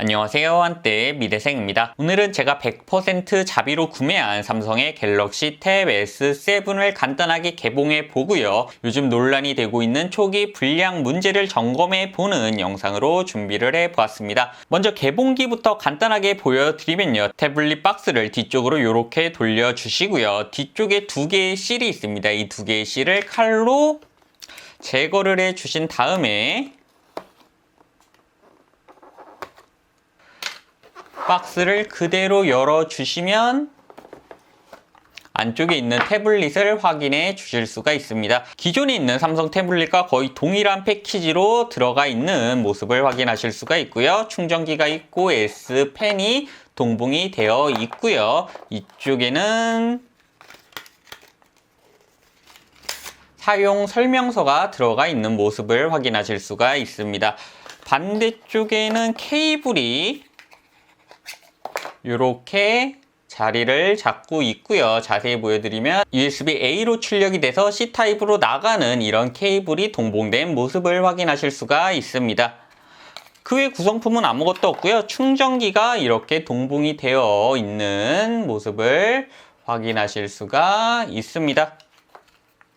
안녕하세요. 한때 미대생입니다. 오늘은 제가 100% 자비로 구매한 삼성의 갤럭시 탭 S7을 간단하게 개봉해 보고요. 요즘 논란이 되고 있는 초기 불량 문제를 점검해 보는 영상으로 준비를 해 보았습니다. 먼저 개봉기부터 간단하게 보여드리면요. 태블릿 박스를 뒤쪽으로 이렇게 돌려주시고요. 뒤쪽에 두 개의 실이 있습니다. 이 두 개의 실을 칼로 제거를 해 주신 다음에 박스를 그대로 열어주시면 안쪽에 있는 태블릿을 확인해 주실 수가 있습니다. 기존에 있는 삼성 태블릿과 거의 동일한 패키지로 들어가 있는 모습을 확인하실 수가 있고요. 충전기가 있고 S펜이 동봉이 되어 있고요. 이쪽에는 사용 설명서가 들어가 있는 모습을 확인하실 수가 있습니다. 반대쪽에는 케이블이 이렇게 자리를 잡고 있고요. 자세히 보여드리면 USB-A로 출력이 돼서 C타입으로 나가는 이런 케이블이 동봉된 모습을 확인하실 수가 있습니다. 그 외 구성품은 아무것도 없고요. 충전기가 이렇게 동봉이 되어 있는 모습을 확인하실 수가 있습니다.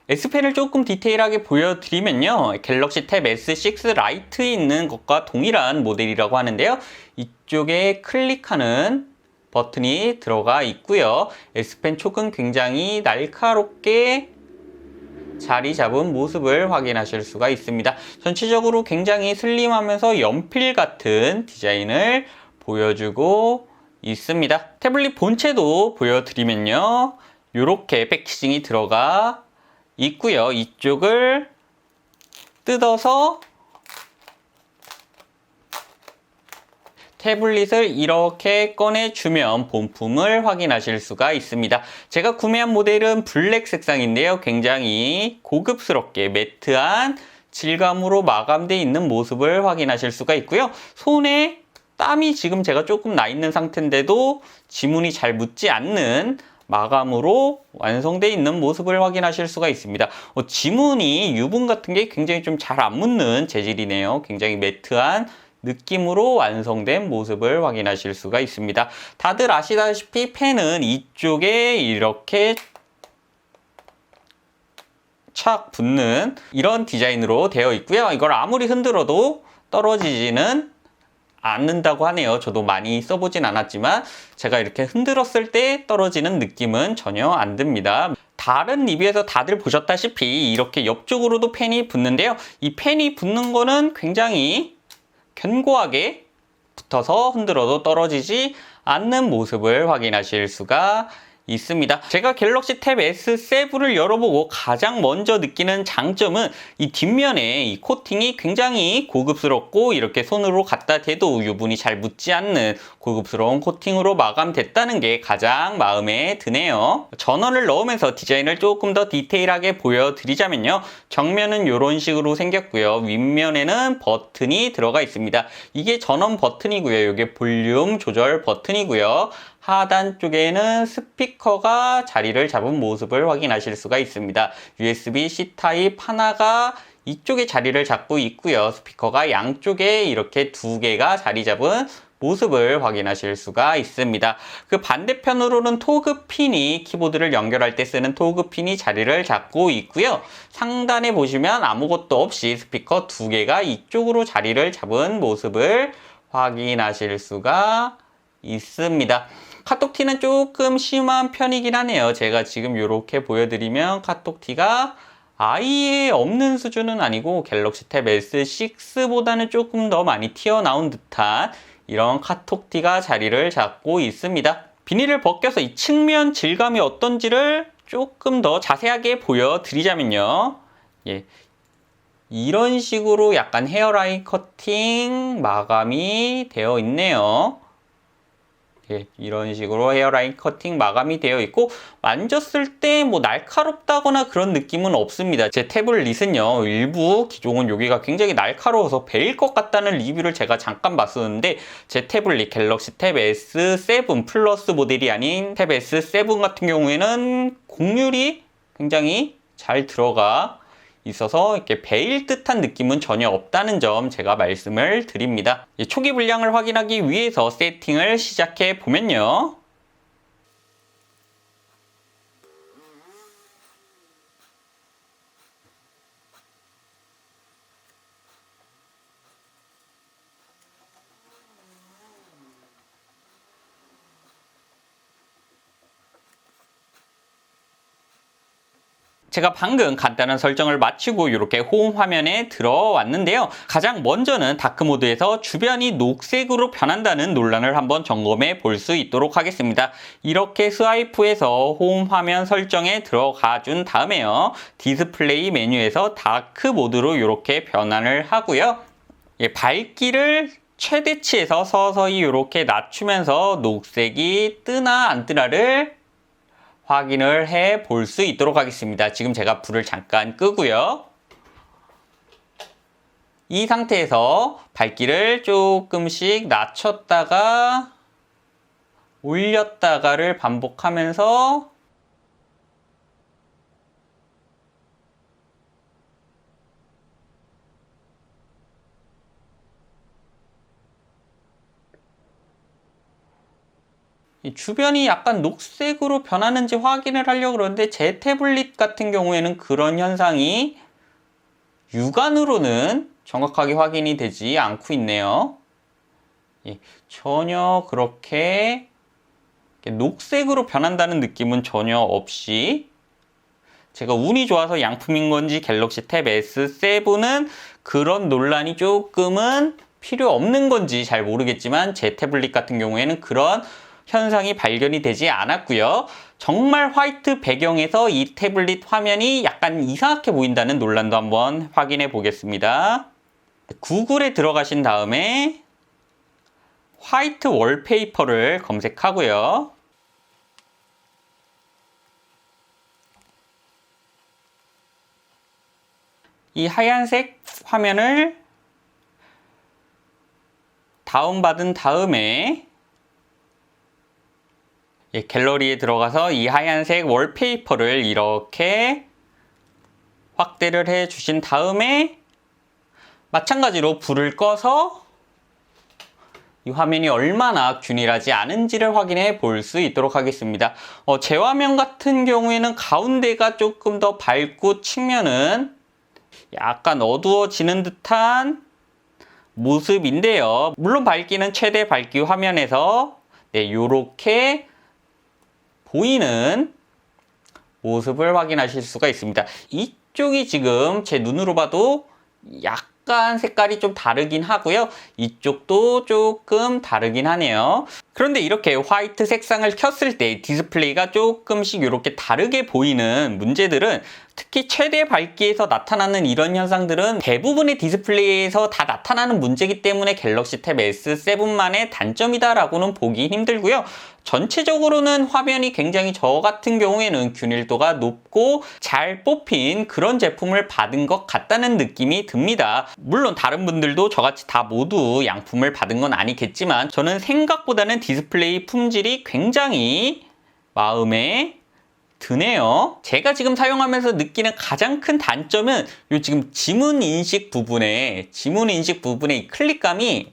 S펜을 조금 디테일하게 보여드리면요. 갤럭시 탭 S6 라이트에 있는 것과 동일한 모델이라고 하는데요. 이쪽에 클릭하는 버튼이 들어가 있고요. S펜 촉은 굉장히 날카롭게 자리 잡은 모습을 확인하실 수가 있습니다. 전체적으로 굉장히 슬림하면서 연필 같은 디자인을 보여주고 있습니다. 태블릿 본체도 보여드리면요. 이렇게 패키징이 들어가 있고요. 이쪽을 뜯어서 태블릿을 이렇게 꺼내주면 본품을 확인하실 수가 있습니다. 제가 구매한 모델은 블랙 색상인데요. 굉장히 고급스럽게 매트한 질감으로 마감되어 있는 모습을 확인하실 수가 있고요. 손에 땀이 지금 제가 조금 나 있는 상태인데도 지문이 잘 묻지 않는 마감으로 완성되어 있는 모습을 확인하실 수가 있습니다. 지문이 유분 같은 게 굉장히 좀 잘 안 묻는 재질이네요. 굉장히 매트한 느낌으로 완성된 모습을 확인하실 수가 있습니다. 다들 아시다시피 펜은 이쪽에 이렇게 착 붙는 이런 디자인으로 되어 있고요. 이걸 아무리 흔들어도 떨어지지는 않는다고 하네요. 저도 많이 써보진 않았지만 제가 이렇게 흔들었을 때 떨어지는 느낌은 전혀 안 듭니다. 다른 리뷰에서 다들 보셨다시피 이렇게 옆쪽으로도 펜이 붙는데요. 이 펜이 붙는 거는 굉장히 견고하게 붙어서 흔들어도 떨어지지 않는 모습을 확인하실 수가 있습니다. 제가 갤럭시 탭 S7을 열어보고 가장 먼저 느끼는 장점은 이 뒷면에 이 코팅이 굉장히 고급스럽고 이렇게 손으로 갖다 대도 유분이 잘 묻지 않는 고급스러운 코팅으로 마감됐다는 게 가장 마음에 드네요. 전원을 넣으면서 디자인을 조금 더 디테일하게 보여드리자면요. 정면은 이런 식으로 생겼고요. 윗면에는 버튼이 들어가 있습니다. 이게 전원 버튼이고요. 이게 볼륨 조절 버튼이고요. 하단 쪽에는 스피커가 자리를 잡은 모습을 확인하실 수가 있습니다. USB-C 타입 하나가 이쪽에 자리를 잡고 있고요. 스피커가 양쪽에 이렇게 두 개가 자리 잡은 모습을 확인하실 수가 있습니다. 그 반대편으로는 토그 핀이 키보드를 연결할 때 쓰는 토그 핀이 자리를 잡고 있고요. 상단에 보시면 아무것도 없이 스피커 두 개가 이쪽으로 자리를 잡은 모습을 확인하실 수가 있습니다. 카톡티는 조금 심한 편이긴 하네요. 제가 지금 이렇게 보여드리면 카톡티가 아예 없는 수준은 아니고 갤럭시 탭 S6보다는 조금 더 많이 튀어나온 듯한 이런 카톡티가 자리를 잡고 있습니다. 비닐을 벗겨서 이 측면 질감이 어떤지를 조금 더 자세하게 보여드리자면요. 이런 식으로 약간 헤어라인 커팅 마감이 되어 있네요. 이런 식으로 헤어라인 커팅 마감이 되어 있고 만졌을 때 뭐 날카롭다거나 그런 느낌은 없습니다. 제 태블릿은요 일부 기종은 여기가 굉장히 날카로워서 베일 것 같다는 리뷰를 제가 잠깐 봤었는데 제 태블릿 갤럭시 탭 S7 플러스 모델이 아닌 탭 S7 같은 경우에는 곡률이 굉장히 잘 들어가 있어서 이렇게 베일 듯한 느낌은 전혀 없다는 점 제가 말씀을 드립니다. 초기 불량을 확인하기 위해서 세팅을 시작해 보면요. 제가 방금 간단한 설정을 마치고 이렇게 홈 화면에 들어왔는데요. 가장 먼저는 다크 모드에서 주변이 녹색으로 변한다는 논란을 한번 점검해 볼 수 있도록 하겠습니다. 이렇게 스와이프해서 홈 화면 설정에 들어가 준 다음에요. 디스플레이 메뉴에서 다크 모드로 이렇게 변환을 하고요. 밝기를 최대치에서 서서히 이렇게 낮추면서 녹색이 뜨나 안 뜨나를 확인을 해 볼 수 있도록 하겠습니다. 지금 제가 불을 잠깐 끄고요. 이 상태에서 밝기를 조금씩 낮췄다가 올렸다가를 반복하면서 주변이 약간 녹색으로 변하는지 확인을 하려고 그러는데 제 태블릿 같은 경우에는 그런 현상이 육안으로는 정확하게 확인이 되지 않고 있네요. 전혀 그렇게 녹색으로 변한다는 느낌은 전혀 없이, 제가 운이 좋아서 양품인 건지 갤럭시 탭 S7은 그런 논란이 조금은 필요 없는 건지 잘 모르겠지만 제 태블릿 같은 경우에는 그런 현상이 발견이 되지 않았고요. 정말 화이트 배경에서 이 태블릿 화면이 약간 이상하게 보인다는 논란도 한번 확인해 보겠습니다. 구글에 들어가신 다음에 화이트 월페이퍼를 검색하고요. 이 하얀색 화면을 다운받은 다음에 갤러리에 들어가서 이 하얀색 월페이퍼를 이렇게 확대를 해 주신 다음에 마찬가지로 불을 꺼서 이 화면이 얼마나 균일하지 않은지를 확인해 볼 수 있도록 하겠습니다. 제 화면 같은 경우에는 가운데가 조금 더 밝고 측면은 약간 어두워지는 듯한 모습인데요. 물론 밝기는 최대 밝기 화면에서 이렇게 보이는 모습을 확인하실 수가 있습니다. 이쪽이 지금 제 눈으로 봐도 약간 색깔이 좀 다르긴 하고요. 이쪽도 조금 다르긴 하네요. 그런데 이렇게 화이트 색상을 켰을 때 디스플레이가 조금씩 이렇게 다르게 보이는 문제들은, 특히 최대 밝기에서 나타나는 이런 현상들은 대부분의 디스플레이에서 다 나타나는 문제이기 때문에 갤럭시 탭 S7만의 단점이다라고는 보기 힘들고요. 전체적으로는 화면이 굉장히 저 같은 경우에는 균일도가 높고 잘 뽑힌 그런 제품을 받은 것 같다는 느낌이 듭니다. 물론 다른 분들도 저같이 다 모두 양품을 받은 건 아니겠지만 저는 생각보다는 디스플레이 품질이 굉장히 마음에 드네요. 제가 지금 사용하면서 느끼는 가장 큰 단점은 요 지금 지문 인식 부분에 이 클릭감이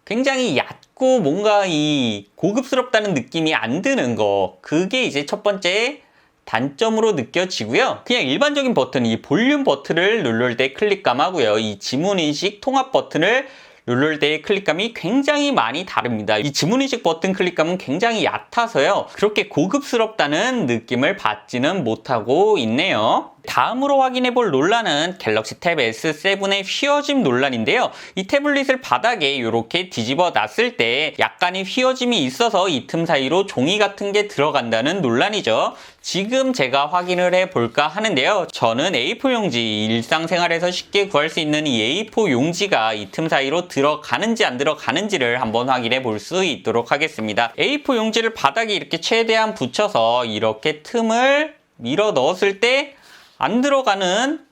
굉장히 얕고 뭔가 이 고급스럽다는 느낌이 안 드는 거, 그게 이제 첫 번째 단점으로 느껴지고요. 그냥 일반적인 버튼, 이 볼륨 버튼을 누를 때 클릭감하고요, 이 지문 인식 통합 버튼을 누를 때의 클릭감이 굉장히 많이 다릅니다. 이 지문인식 버튼 클릭감은 굉장히 얕아서요, 그렇게 고급스럽다는 느낌을 받지는 못하고 있네요. 다음으로 확인해 볼 논란은 갤럭시 탭 S7의 휘어짐 논란인데요. 이 태블릿을 바닥에 이렇게 뒤집어 놨을 때 약간의 휘어짐이 있어서 이 틈 사이로 종이 같은 게 들어간다는 논란이죠. 지금 제가 확인을 해 볼까 하는데요. 저는 A4 용지, 일상생활에서 쉽게 구할 수 있는 이 A4 용지가 이 틈 사이로 들어가는지 안 들어가는지를 한번 확인해 볼 수 있도록 하겠습니다. A4 용지를 바닥에 이렇게 최대한 붙여서 이렇게 틈을 밀어 넣었을 때 안 들어가는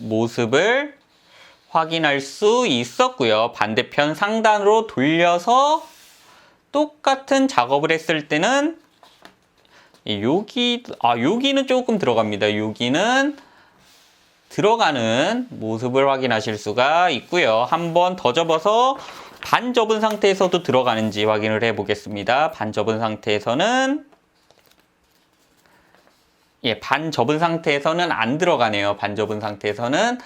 모습을 확인할 수 있었고요. 반대편 상단으로 돌려서 똑같은 작업을 했을 때는 여기는 조금 들어갑니다. 여기는 들어가는 모습을 확인하실 수가 있고요. 한번 더 접어서 반 접은 상태에서도 들어가는지 확인을 해 보겠습니다. 반 접은 상태에서는 반 접은 상태에서는 안 들어가네요. 반 접은 상태에서는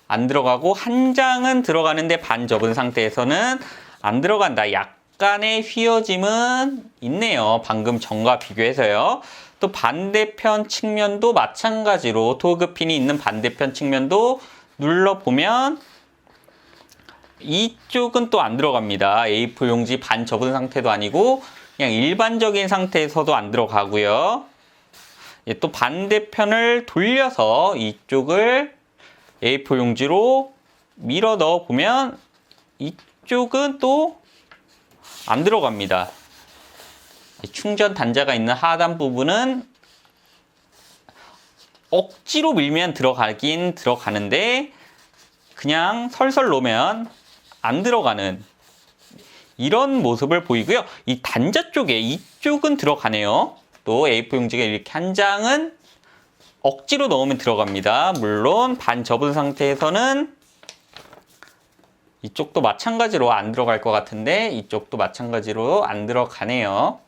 안 들어가고 한 장은 들어가는데 반 접은 상태에서는 안 들어간다. 약간의 휘어짐은 있네요. 방금 전과 비교해서요. 또 반대편 측면도 마찬가지로 토그핀이 있는 반대편 측면도 눌러보면 이쪽은 또 안 들어갑니다. A4 용지 반 접은 상태도 아니고 그냥 일반적인 상태에서도 안 들어가고요. 또 반대편을 돌려서 이쪽을 A4 용지로 밀어 넣어 보면 이쪽은 또 안 들어갑니다. 충전 단자가 있는 하단 부분은 억지로 밀면 들어가긴 들어가는데 그냥 설설 놓으면 안 들어가는 이런 모습을 보이고요. 이 단자 쪽에 이쪽은 들어가네요. 또 A4 용지가 이렇게 한 장은 억지로 넣으면 들어갑니다. 물론 반 접은 상태에서는 이쪽도 마찬가지로 안 들어갈 것 같은데 이쪽도 마찬가지로 안 들어가네요.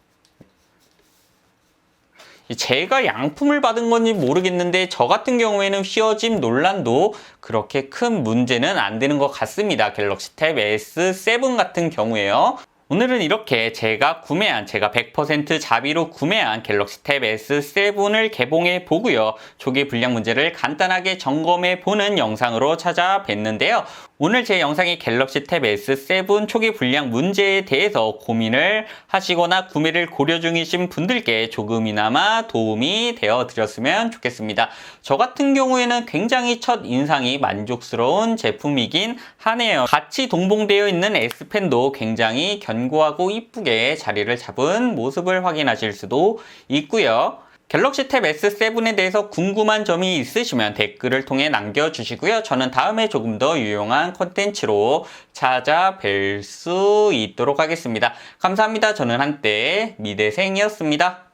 제가 양품을 받은 건지 모르겠는데 저 같은 경우에는 휘어짐 논란도 그렇게 큰 문제는 안 되는 것 같습니다. 갤럭시 탭 S7 같은 경우에요. 오늘은 이렇게 제가 100% 자비로 구매한 갤럭시 탭 S7을 개봉해 보고요. 초기 불량 문제를 간단하게 점검해 보는 영상으로 찾아뵀는데요. 오늘 제 영상이 갤럭시 탭 S7 초기 불량 문제에 대해서 고민을 하시거나 구매를 고려 중이신 분들께 조금이나마 도움이 되어 드렸으면 좋겠습니다. 저 같은 경우에는 굉장히 첫 인상이 만족스러운 제품이긴 하네요. 같이 동봉되어 있는 S펜도 굉장히 견고하고 이쁘게 자리를 잡은 모습을 확인하실 수도 있고요. 갤럭시 탭 S7에 대해서 궁금한 점이 있으시면 댓글을 통해 남겨주시고요. 저는 다음에 조금 더 유용한 콘텐츠로 찾아뵐 수 있도록 하겠습니다. 감사합니다. 저는 한때 미대생이었습니다.